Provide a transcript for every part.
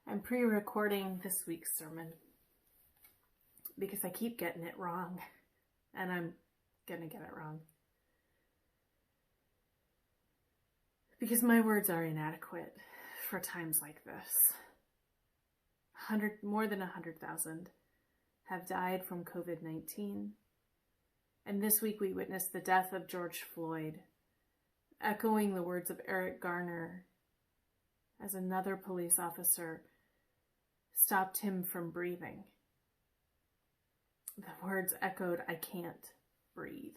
I'm pre-recording this week's sermon because I keep getting it wrong, and I'm gonna get it wrong. Because my words are inadequate for times like this. More than 100,000 have died from COVID-19. And this week we witnessed the death of George Floyd, echoing the words of Eric Garner as another police officer stopped him from breathing. The words echoed, "I can't breathe."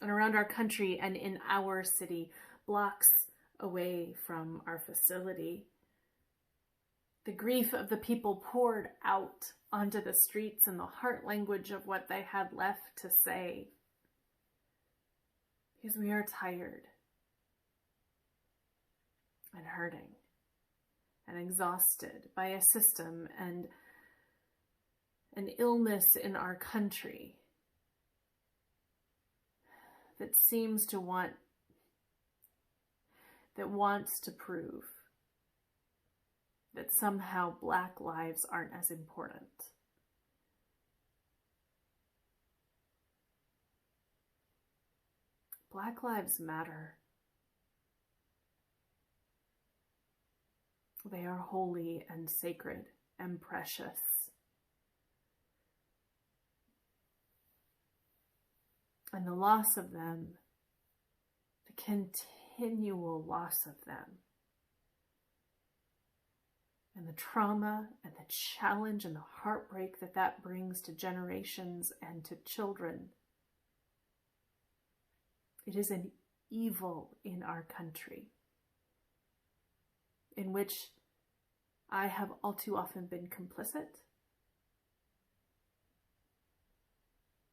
And around our country and in our city, blocks away from our facility, the grief of the people poured out onto the streets in the heart language of what they had left to say. Because we are tired and hurting and exhausted by a system and an illness in our country that seems to wants to prove that somehow Black lives aren't as important. Black lives matter. They are holy and sacred and precious. And the loss of them, the continual loss of them, and the trauma and the challenge and the heartbreak that brings to generations and to children. It is an evil in our country in which I have all too often been complicit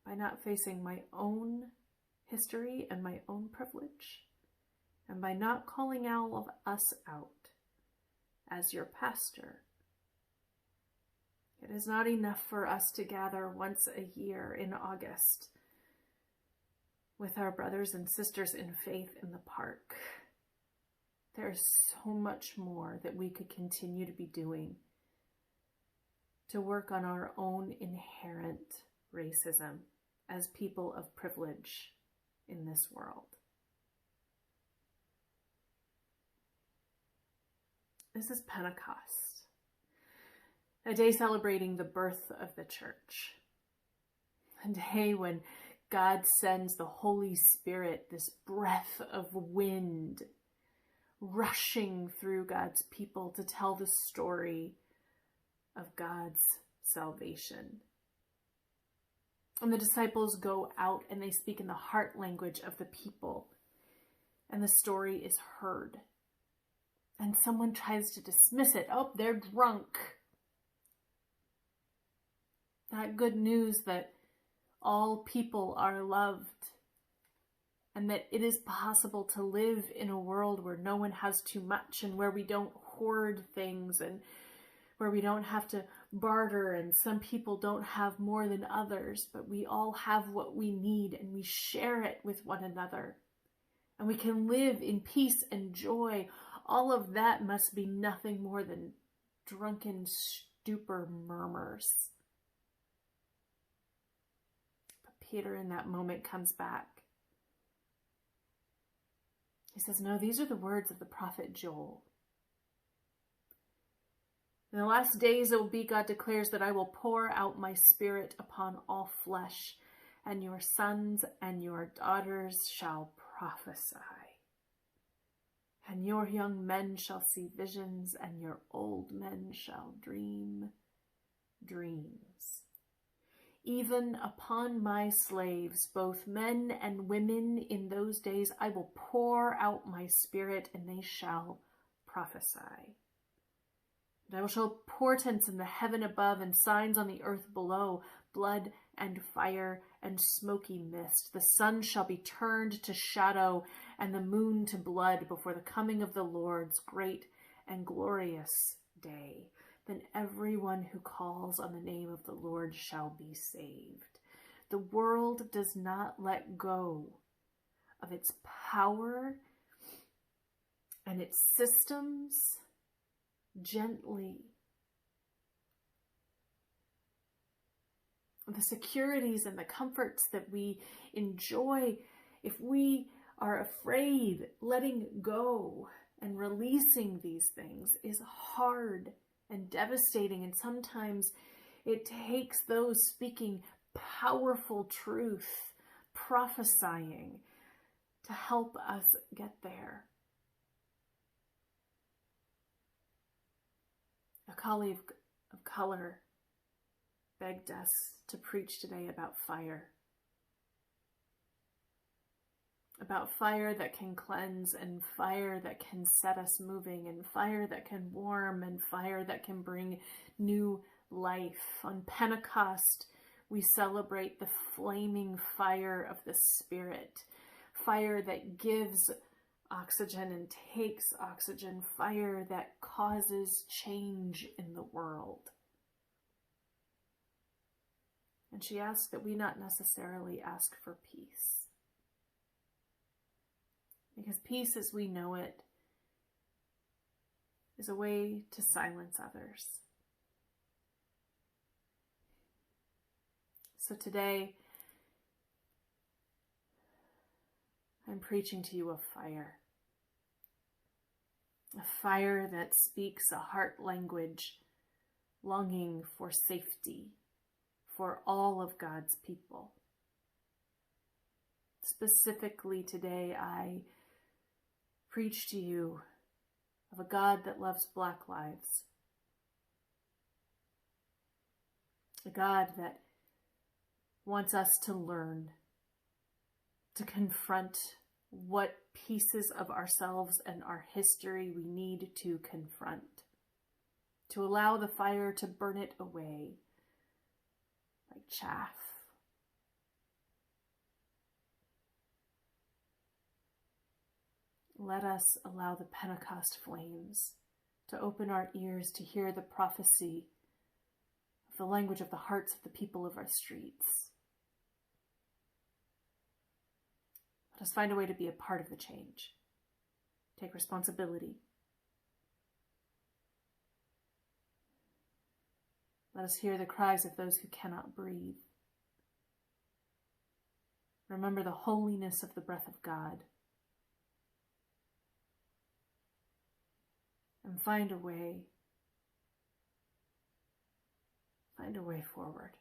by not facing my own history and my own privilege, and by not calling all of us out as your pastor. It is not enough for us to gather once a year in August with our brothers and sisters in faith in the park. There is so much more that we could continue to be doing to work on our own inherent racism as people of privilege in this world. This is Pentecost, a day celebrating the birth of the church, a day when God sends the Holy Spirit, this breath of wind, rushing through God's people to tell the story of God's salvation. And the disciples go out and they speak in the heart language of the people, and the story is heard. And someone tries to dismiss it. Oh, they're drunk. That good news that all people are loved and that it is possible to live in a world where no one has too much and where we don't hoard things and where we don't have to barter and some people don't have more than others, but we all have what we need and we share it with one another. And we can live in peace and joy. All of that must be nothing more than drunken stupor murmurs. But Peter in that moment comes back. He says, no, these are the words of the prophet Joel. In the last days it will be, God declares, that I will pour out my spirit upon all flesh, and your sons and your daughters shall prophesy. And your young men shall see visions, and your old men shall dream dreams. Even upon my slaves, both men and women, in those days I will pour out my spirit, and they shall prophesy. And I will show portents in the heaven above and signs on the earth below, blood and fire and smoky mist. The sun shall be turned to shadow and the moon to blood before the coming of the Lord's great and glorious day. Then everyone who calls on the name of the Lord shall be saved. The world does not let go of its power and its systems gently. The securities and the comforts that we enjoy, if we are afraid, letting go and releasing these things is hard and devastating. And sometimes it takes those speaking powerful truth, prophesying, to help us get there. A colleague of color begged us to preach today about fire. About fire that can cleanse, and fire that can set us moving, and fire that can warm, and fire that can bring new life. On Pentecost, we celebrate the flaming fire of the Spirit, fire that gives oxygen and takes oxygen, fire that causes change in the world. And she asked that we not necessarily ask for peace, because peace as we know it is a way to silence others. So today, I'm preaching to you a fire that speaks a heart language, longing for safety for all of God's people. Specifically today, I preach to you of a God that loves Black lives, a God that wants us to learn, to confront what pieces of ourselves and our history we need to confront, to allow the fire to burn it away like chaff. Let us allow the Pentecost flames to open our ears to hear the prophecy of the language of the hearts of the people of our streets. Let us find a way to be a part of the change. Take responsibility. Let us hear the cries of those who cannot breathe. Remember the holiness of the breath of God. And find a way forward.